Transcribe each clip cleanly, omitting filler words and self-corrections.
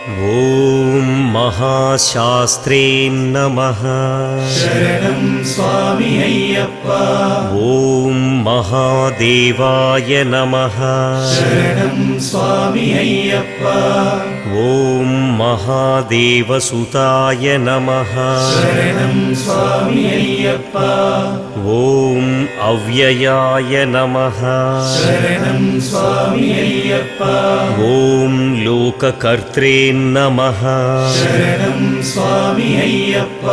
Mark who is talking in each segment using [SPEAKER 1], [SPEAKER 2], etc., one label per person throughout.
[SPEAKER 1] ಓಂ ಮಹಾಶಾಸ್ತ್ರೇ ನಮಃ.
[SPEAKER 2] ಶರಣಂ ಸ್ವಾಮಿ ಅಯ್ಯಪ್ಪ.
[SPEAKER 1] ಓಂ ಮಹಾದೇವಾಯ ನಮಃ.
[SPEAKER 2] ಶರಣಂ ಸ್ವಾಮಿ ಅಯ್ಯಪ್ಪ.
[SPEAKER 1] ಓಂ ಮಹಾದೇವಸುತಾಯ ನಮಃ.
[SPEAKER 2] ಶರಣಂ ಸ್ವಾಮಿ ಅಯ್ಯಪ್ಪ.
[SPEAKER 1] ಓಂ ಅವ್ಯಯಾಯ ನಮಃ.
[SPEAKER 2] ಶರಣಂ ಸ್ವಾಮಿ ಅಯ್ಯಪ್ಪ.
[SPEAKER 1] ಓಂ ಲೋಕಕರ್ತೃ ನಮಃ.
[SPEAKER 2] ಶರಣಂ ಸ್ವಾಮಿ ಅಯ್ಯಪ್ಪ.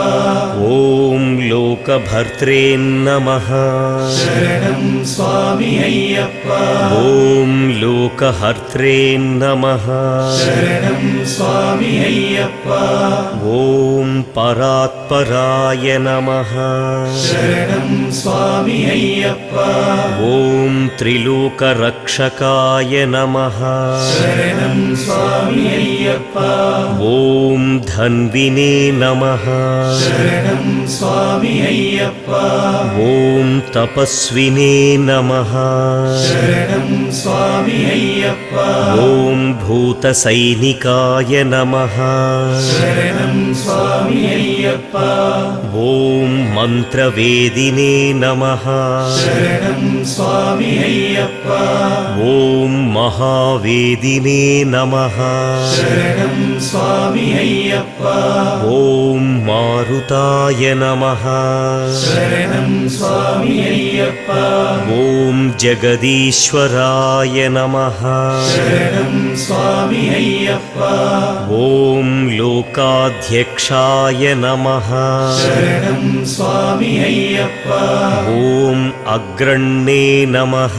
[SPEAKER 1] ಓಂ ಲೋಕಭರ್ತೃ ನಮಃ.
[SPEAKER 2] ಶರಣಂ ಸ್ವಾಮಿ ಅಯ್ಯಪ್ಪ.
[SPEAKER 1] ಓಂ ಲೋಕಹರ್ತೃ ನಮಃ.
[SPEAKER 2] ಶರಣಂ ಸ್ವಾಮಿ ಅಯ್ಯಪ್ಪ.
[SPEAKER 1] ಓಂ ಪರಾತ್ಪರಾಯ ನಮಃ.
[SPEAKER 2] ಶರಣಂ ಸ್ವಾಮಿ ಅಯ್ಯಪ್ಪ.
[SPEAKER 1] ಓಂ ತ್ರಿಲೋಕರಕ್ಷಕಾಯ ನಮಃ.
[SPEAKER 2] ಶರಣಂ ಸ್ವಾಮಿ ಅಯ್ಯಪ್ಪ.
[SPEAKER 1] ಓಂ ಧನ್ವಿನೇ ನಮಃ.
[SPEAKER 2] ಶರಣಂ ಸ್ವಾಮಿ ಅಯ್ಯಪ್ಪ.
[SPEAKER 1] ಓಂ ತಪಸ್ವಿನೇ ನಮಃ.
[SPEAKER 2] ಶರಣಂ ಸ್ವಾಮಿ ಅಯ್ಯಪ್ಪ.
[SPEAKER 1] ಓಂ ಭೂತಸೈನಿಕಾಯ ನಮಃ.
[SPEAKER 2] ಶರಣಂ ಸ್ವಾಮಿ ಅಯ್ಯಪ್ಪ.
[SPEAKER 1] ಓಂ ಮಂತ್ರವೇದಿನೇ ನಮಃ.
[SPEAKER 2] ಶರಣಂ ಸ್ವಾಮಿ ಅಯ್ಯಪ್ಪ.
[SPEAKER 1] ಓಂ ಮಹಾವೇದಿನೇ ನಮಃ.
[SPEAKER 2] ಶರಣಂ ಸ್ವಾಮಿ ಅಯ್ಯಪ್ಪ.
[SPEAKER 1] ಓಂ ಮಾರುತಾಯ ನಮಃ.
[SPEAKER 2] ಶರಣಂ ಸ್ವಾಮಿ ಅಯ್ಯಪ್ಪ.
[SPEAKER 1] ಓಂ ಜಗದೀಶ್ವರಾಯ ನಮಃ.
[SPEAKER 2] ಶರಣಂ ಸ್ವಾಮಿ ಅಯ್ಯಪ್ಪ.
[SPEAKER 1] ಓಂ ಲೋಕಾಧ್ಯಕ್ಷಾಯ ನಮಃ.
[SPEAKER 2] ಶರಣಂ ಸ್ವಾಮಿ ಅಯ್ಯಪ್ಪ.
[SPEAKER 1] ಓಂ ಅಗ್ರಣ್ಯೇ ನಮಃ.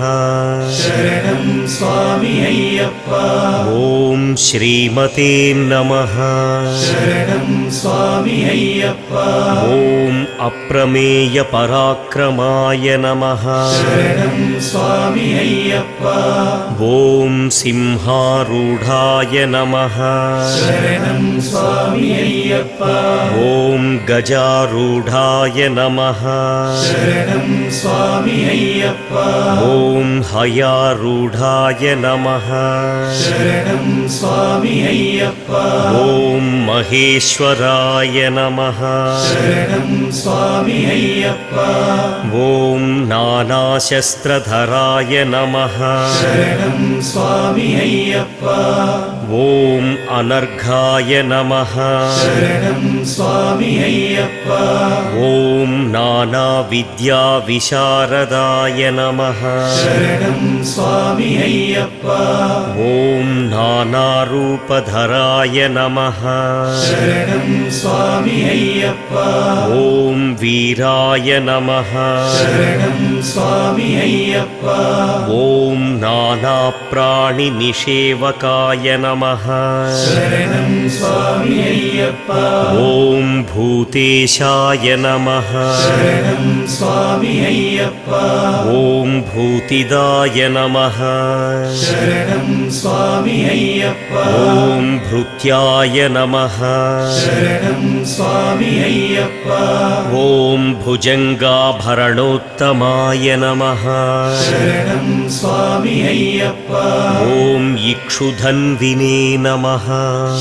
[SPEAKER 2] ಶರಣಂ ಸ್ವಾಮಿ ಅಯ್ಯಪ್ಪ.
[SPEAKER 1] ಓಂ ಶ್ರೀಮತೇ ನಮಃ.
[SPEAKER 2] ಶರಣಂ ಸ್ವಾಮಿ ಅಯ್ಯಪ್ಪ.
[SPEAKER 1] ಓಂ ಅಪ್ರಮೇಯ ಪರಾಕ್ರಮಾಯ ನಮಃ.
[SPEAKER 2] ಶರಣಂ ಸ್ವಾಮಿ ಅಯ್ಯಪ್ಪ.
[SPEAKER 1] ಓಂ ಸಿಂಹಾರೂಢಾಯ ನಮಃ.
[SPEAKER 2] ಶರಣಂ ಸ್ವಾಮಿ ಅಯ್ಯಪ್ಪ.
[SPEAKER 1] ಓಂ ಗಜಾರೂಢಾಯ ನಮಃ.
[SPEAKER 2] ಶರಣಂ ಸ್ವಾಮಿ ಅಯ್ಯಪ್ಪ.
[SPEAKER 1] ಓಂ ಹಯಾರೂಢಾಯ ನಮಃ.
[SPEAKER 2] ಶರಣಂ ಸ್ವಾಮಿ ಅಯ್ಯಪ್ಪ.
[SPEAKER 1] ಓಂ ಮಹೇಶ್ವರಾಯ ನಮಃ.
[SPEAKER 2] ಶರಣಂ ಸ್ವಾಮಿ ಅಯ್ಯಪ್ಪ.
[SPEAKER 1] ಓಂ ನಾನಾಶಸ್ತ್ರಧರಾಯ ನಮಃ.
[SPEAKER 2] ಶರಣಂ ಸ್ವಾಮಿ ಅಯ್ಯಪ್ಪ.
[SPEAKER 1] ಓಂ ಅನರ್ಘಾಯ ನಮಃ.
[SPEAKER 2] ಶರಣಂ ಸ್ವಾಮಿ ಅಯ್ಯಪ್ಪ.
[SPEAKER 1] ಓಂ ನಾನಾವಿದ್ಯಾವಿಶಾರದಾಯ ನಮಃ.
[SPEAKER 2] ಶರಣಂ ಸ್ವಾಮಿ ಅಯ್ಯಪ್ಪ.
[SPEAKER 1] ಓಂ ನಾನಾರೂಪಧರಾಯ ನಮಃ.
[SPEAKER 2] ಶರಣಂ ಸ್ವಾಮಿ ಅಯ್ಯಪ್ಪ.
[SPEAKER 1] ಓಂ ವೀರಾಯ ನಮಃ.
[SPEAKER 2] ಶರಣಂ ಸ್ವಾಮಿ ಅಯ್ಯಪ್ಪ.
[SPEAKER 1] ಓಂ ನಾನಾಪ್ರಾಣಿನಿಷೇವಕಾಯ ನಮಃ.
[SPEAKER 2] ಶರಣಂ ಸ್ವಾಮಿ ಅಯ್ಯಪ್ಪ.
[SPEAKER 1] ಓಂ ಭೂತೇಶಾಯ ನಮಃ.
[SPEAKER 2] ಶರಣಂ ಸ್ವಾಮಿ ಅಯ್ಯಪ್ಪ.
[SPEAKER 1] ಓಂ ಭೂತಿದಾಯ ನಮಃ.
[SPEAKER 2] ಶರಣಂ ಸ್ವಾಮಿ ಅಯ್ಯಪ್ಪ.
[SPEAKER 1] ಓಂ ಭೃತ್ಯಾಯ ನಮಃ.
[SPEAKER 2] ಶರಣಂ ಸ್ವಾಮಿ ಅಯ್ಯಪ್ಪ.
[SPEAKER 1] ಓಂ ಭುಜಂಗಾಭರಣೋತ್ತಮಾಯ ನಮಃ.
[SPEAKER 2] ಶರಣಂ ಸ್ವಾಮಿ ಅಯ್ಯಪ್ಪ.
[SPEAKER 1] ಓಂ ಇಕ್ಷುಧನ್ವಿನೇ ನಮಃ.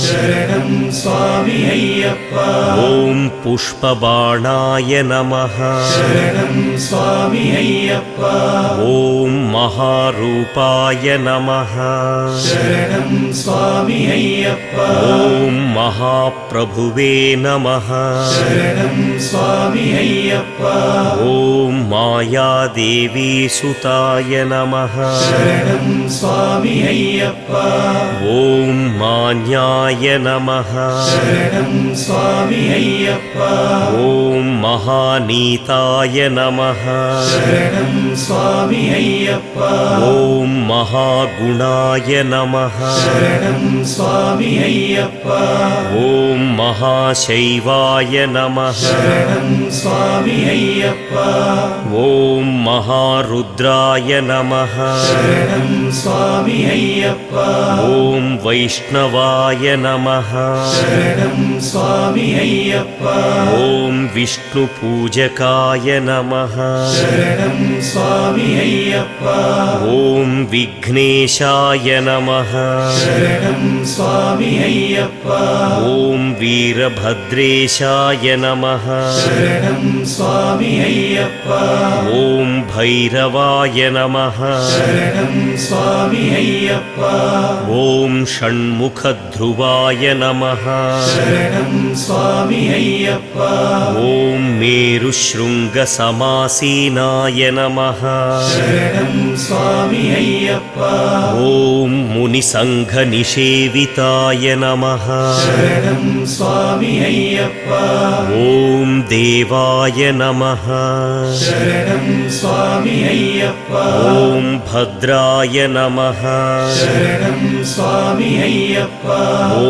[SPEAKER 2] ಶರಣಂ ಸ್ವಾಮಿ ಅಯ್ಯಪ್ಪ.
[SPEAKER 1] ಓಂ ಪುಷ್ಪಬಾಣಾಯ ನಮಃ.
[SPEAKER 2] ಶರಣಂ ಸ್ವಾಮಿ ಅಯ್ಯಪ್ಪ.
[SPEAKER 1] ಓಂ ಮಹಾರೂಪಾಯ ನಮಃ.
[SPEAKER 2] ಶರಣಂ ಸ್ವಾಮಿ ಅಯ್ಯಪ್ಪ.
[SPEAKER 1] ಓಂ ಮಹಾಪ್ರಭುವೇ ನಮಃ.
[SPEAKER 2] ಶರಣಂ ಸ್ವಾಮಿ ಅಯ್ಯಪ್ಪ.
[SPEAKER 1] ಓಂ ಮಾಯಾದೇವಿ ಸುತಾಯ ನಮಃ.
[SPEAKER 2] ಶರಣಂ ಸ್ವಾಮಿ ಅಯ್ಯಪ್ಪ.
[SPEAKER 1] ಓಂ ಮಾನ್ಯಾಯ ನಮಃ.
[SPEAKER 2] ಶರಣಂ ಸ್ವಾಮಿ ಅಯ್ಯಪ್ಪ.
[SPEAKER 1] ಓಂ ಮಹಾನೀತಾಯ ನಮಃ.
[SPEAKER 2] ಶರಣಂ ಸ್ವಾಮಿ ಅಯ್ಯಪ್ಪ.
[SPEAKER 1] ಓಂ ಮಹಾಗುಣಾಯ ನಮಃ.
[SPEAKER 2] ಶರಣಂ ಸ್ವಾಮಿ ಅಯ್ಯಪ್ಪ.
[SPEAKER 1] ಓಂ ಮಹಾಶೈವಾಯ ನಮಃ.
[SPEAKER 2] ಶರಣಂ ಸ್ವಾಮಿ ಅಯ್ಯಪ್ಪ.
[SPEAKER 1] ಓಂ ಮಹಾರುದ್ರಾಯ ನಮಃ.
[SPEAKER 2] ಶರಣಂ ಸ್ವಾಮಿ ಅಯ್ಯಪ್ಪ.
[SPEAKER 1] ಓಂ ವೈಷ್ಣವಾಯ ನಮಃ.
[SPEAKER 2] ಶರಣಂ ಸ್ವಾಮಿ ಅಯ್ಯಪ್ಪ.
[SPEAKER 1] ಓಂ ವಿಷ್ಣುಪೂಜಕಾಯ ನಮಃ.
[SPEAKER 2] ಶರಣಂ ಸ್ವಾಮಿ ಅಯ್ಯಪ್ಪ.
[SPEAKER 1] ॐ विघ्नेशाय नमः
[SPEAKER 2] शरणं स्वामी अय्यप्पा
[SPEAKER 1] ॐ वीरभद्रेशाय नमः
[SPEAKER 2] शरणं स्वामी अय्यप्पा
[SPEAKER 1] ॐ भैरवाय नमः
[SPEAKER 2] शरणं स्वामी अय्यप्पा
[SPEAKER 1] ॐ षण्मुखध्रुवाय नमः
[SPEAKER 2] शरणं स्वामी अय्यप्पा
[SPEAKER 1] ॐ मेरुशृङ्गसमासीनाय नमः
[SPEAKER 2] शरणं स्वामी अय्यप्पा
[SPEAKER 1] ॐ मुनिसङ्घनिषेविताय नमः
[SPEAKER 2] शरणं स्वामी अय्यप्पा
[SPEAKER 1] ॐ देवाय नमः
[SPEAKER 2] शरणं स्वामी अय्यप्पा
[SPEAKER 1] ॐ भद्राय नमः
[SPEAKER 2] शरणं स्वामी अय्यप्पा
[SPEAKER 1] ॐ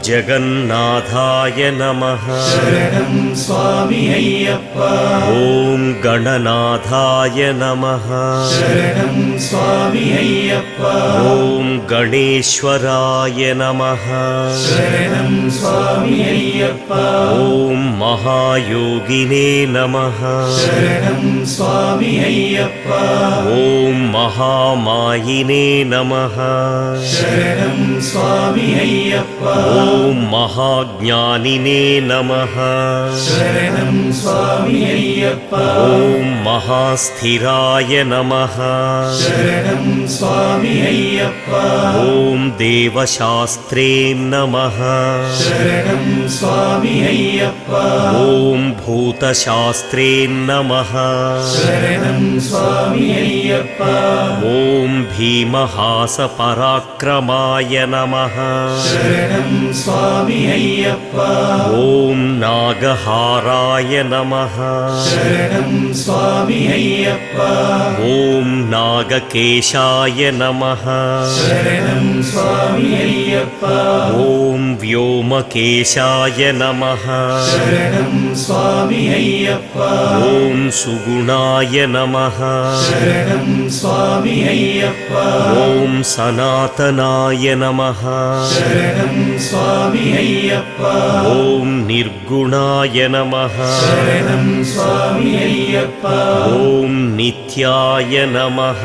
[SPEAKER 1] जगन्नाथाय नमः
[SPEAKER 2] शरणं स्वामी अय्यप्पा
[SPEAKER 1] ॐ गणनाथाय नमः
[SPEAKER 2] शरणं स्वामी अय्यप्पा
[SPEAKER 1] ॐ गणेश्वराय नमः
[SPEAKER 2] शरणं स्वामी अय्यप्पा
[SPEAKER 1] ॐ महायोगिने नमः
[SPEAKER 2] शरणं स्वामी अय्यप्पा
[SPEAKER 1] ॐ महामायिने नमः
[SPEAKER 2] शरणं स्वामी अय्यप्पा
[SPEAKER 1] ॐ महाज्ञानिने नमः
[SPEAKER 2] शरणं स्वामी अय्यप्पा
[SPEAKER 1] ॐ महास्थिराय नमः
[SPEAKER 2] शरणं स्वामी अय्यप्पा
[SPEAKER 1] ॐ देवशास्त्रे नमः
[SPEAKER 2] शरणं स्वामी अय्यप्पा
[SPEAKER 1] ॐ भूतशास्त्रे नमः
[SPEAKER 2] शरणं स्वामी अय्यप्पा
[SPEAKER 1] ॐ भीमहासपराक्रमाय नमः
[SPEAKER 2] शरणं स्वामी अय्यप्पा
[SPEAKER 1] ॐ नागहाराय नमः
[SPEAKER 2] शरणं स्वामी अय्यप्पा
[SPEAKER 1] ॐ नागकेशाय नमः
[SPEAKER 2] शरणं स्वामी अय्यप्पा
[SPEAKER 1] ॐ व्योमकेशाय नमः
[SPEAKER 2] शरणं स्वामी अय्यप्पा
[SPEAKER 1] ॐ सुगुणाय नमः
[SPEAKER 2] शरणं स्वामी अय्यप्पा
[SPEAKER 1] ॐ सनातनाय नमः
[SPEAKER 2] शरणं स्वामी अय्यप्पा
[SPEAKER 1] ॐ निर्गुणाय नमः
[SPEAKER 2] शरणं स्वामी अय्यप्पा
[SPEAKER 1] ॐ नित्याय नमः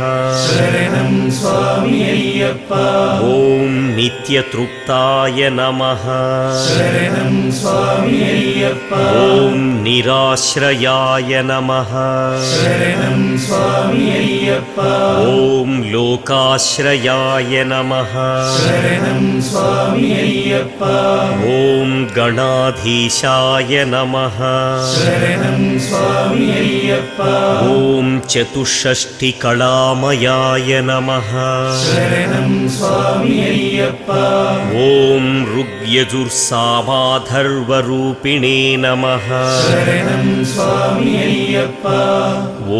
[SPEAKER 2] शरणं स्वामी अय्यप्पा
[SPEAKER 1] ॐ नित्यतृप्ताय नमः
[SPEAKER 2] शरणं स्वामी अय्यप्पा
[SPEAKER 1] ॐ निराश्रयाय नमः
[SPEAKER 2] शरणं स्वामी अय्यप्पा
[SPEAKER 1] ॐ लोकाश्रयाय नमः
[SPEAKER 2] शरणं स्वामी अय्यप्पा
[SPEAKER 1] ॐ गणाधीशाय नमः
[SPEAKER 2] शरणं स्वामी अय्यप्पा
[SPEAKER 1] ॐ चतुष्षष्टिकलामयाय नमः
[SPEAKER 2] शरणं स्वामी अय्यप्पा
[SPEAKER 1] ॐ ऋग्यजुर्सामाधर्वरूपिणे नमः
[SPEAKER 2] शरणं स्वामी अय्यप्पा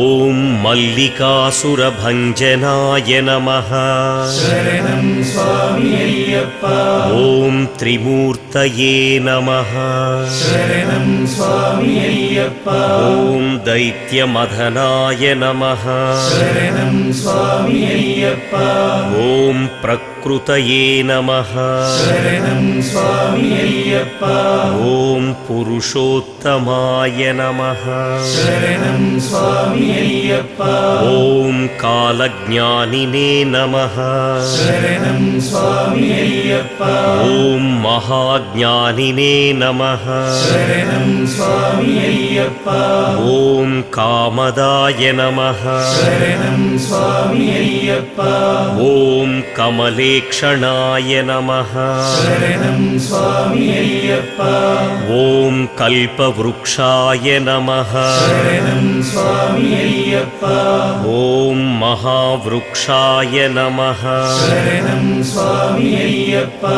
[SPEAKER 1] ॐ मल्लिकासुरभञ्जनाय नमः
[SPEAKER 2] शरणं स्वामी अय्यप्पा
[SPEAKER 1] ॐ त्रिमूर्तये नमः
[SPEAKER 2] शरणं स्वामी अय्यप्पा
[SPEAKER 1] ॐ दैत्यमदनाय नमः
[SPEAKER 2] शरणं स्वामी अय्यप्पा
[SPEAKER 1] ॐ प्रकृतये नमः
[SPEAKER 2] शरणं स्वामी अय्यप्पा
[SPEAKER 1] ॐ पुरुषोत्तमाय नमः
[SPEAKER 2] शरणं स्वामी अय्यप्पा
[SPEAKER 1] ॐ कालज्ञानिने नमः
[SPEAKER 2] शरणं स्वामी अय्यप्पा
[SPEAKER 1] ॐ महाज्ञानिने नमः
[SPEAKER 2] शरणं स्वामी अय्यप्पा
[SPEAKER 1] ॐ कामदाय नमः
[SPEAKER 2] शरणं स्वामी अय्यप्पा
[SPEAKER 1] ॐ कमलेक्षणाय नमः
[SPEAKER 2] शरणं स्वामी अय्यप्पा
[SPEAKER 1] ॐ कल्पवृक्षाय नमः
[SPEAKER 2] शरणं स्वामी अय्यप्पा
[SPEAKER 1] ॐ महावृक्षाय नमः
[SPEAKER 2] शरणं स्वामी अय्यप्पा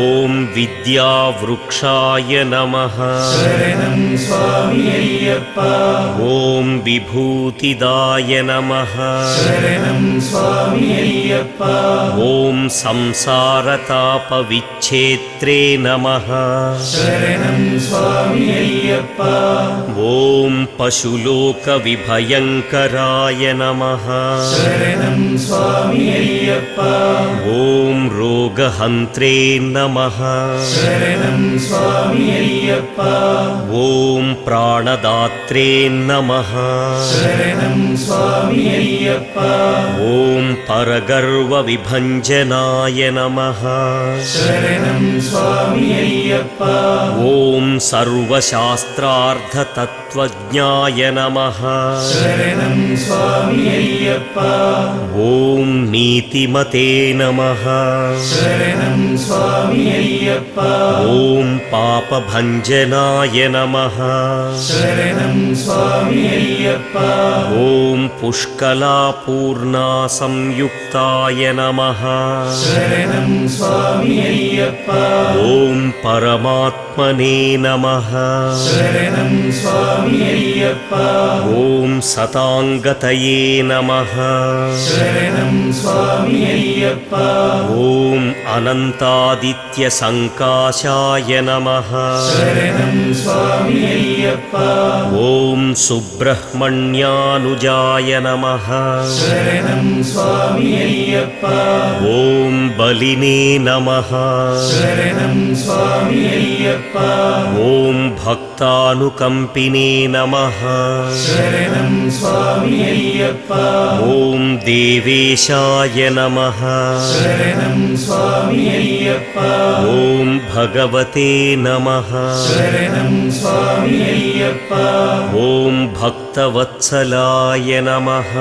[SPEAKER 1] ॐ विद्यावृक्षाय नमः
[SPEAKER 2] शरणं स्वामी अय्यप्पा
[SPEAKER 1] ॐ विभूतिदाय नमः
[SPEAKER 2] शरणं स्वामी स्वामी अय्यप्प
[SPEAKER 1] ॐ संसारतापविच्छेत्रे नमः
[SPEAKER 2] शरणं स्वामी अय्यप्प
[SPEAKER 1] ॐ पशुलोकविभयङ्कराय नमः
[SPEAKER 2] शरणं स्वामी अय्यप्प
[SPEAKER 1] ॐ रोगहन्त्रे नमः
[SPEAKER 2] शरणं स्वामी अय्यप्प
[SPEAKER 1] ॐ प्राणदात्रे नमः
[SPEAKER 2] शरणं स्वामी अय्यप्प
[SPEAKER 1] ॐ परगर्वविभञ्जनाय नमः
[SPEAKER 2] शरणं स्वामी अय्यप्प
[SPEAKER 1] ॐ सर्वशास्त्रार्थतत्त्वज्ञाय नमः
[SPEAKER 2] शरणं स्वामी अय्यप्प
[SPEAKER 1] ॐ नीतिमते नमः
[SPEAKER 2] शरणं स्वामी अय्यप्प
[SPEAKER 1] ॐ पापभञ्जनाय नमः
[SPEAKER 2] शरणं स्वामी अय्यप्प
[SPEAKER 1] ॐ पुष्कलापूर्णासंयुक्ताय नमः
[SPEAKER 2] शरणं स्वामी अय्यप्प
[SPEAKER 1] ॐ परमात्मने नमः
[SPEAKER 2] शरणं स्वामी अय्यप्प
[SPEAKER 1] ॐ सताङ्गतये नमः
[SPEAKER 2] शरणं स्वामी अय्यप्प
[SPEAKER 1] ॐ अनन्तादित्यसङ्काशाय नमः
[SPEAKER 2] शरणं स्वामी अय्यप्प
[SPEAKER 1] ॐ सुब्रह्मण्यानुजाय नमः
[SPEAKER 2] शरणं स्वामी अय्यप्प
[SPEAKER 1] ॐ बलिने नमः
[SPEAKER 2] शरणं स्वामी अय्यप्प
[SPEAKER 1] ॐ भक्तानुकम्पिने नमः
[SPEAKER 2] शरणं स्वामी अय्यप्प
[SPEAKER 1] ॐ देवेशाय नमः
[SPEAKER 2] शरणं स्वामी अय्यप्प
[SPEAKER 1] ॐ भगवते नमः
[SPEAKER 2] शरणं स्वामी अय्यप्प
[SPEAKER 1] ॐ भक्तवत्सलाय नमः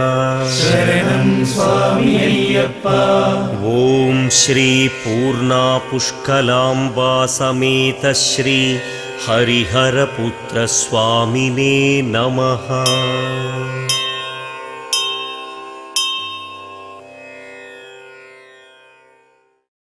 [SPEAKER 2] शरणं स्वामी अय्यप्प
[SPEAKER 1] ॐ श्री पूर्णापुष्कलाम्बा समेत श्री हरिहरपुत्रस्वामिने नमः।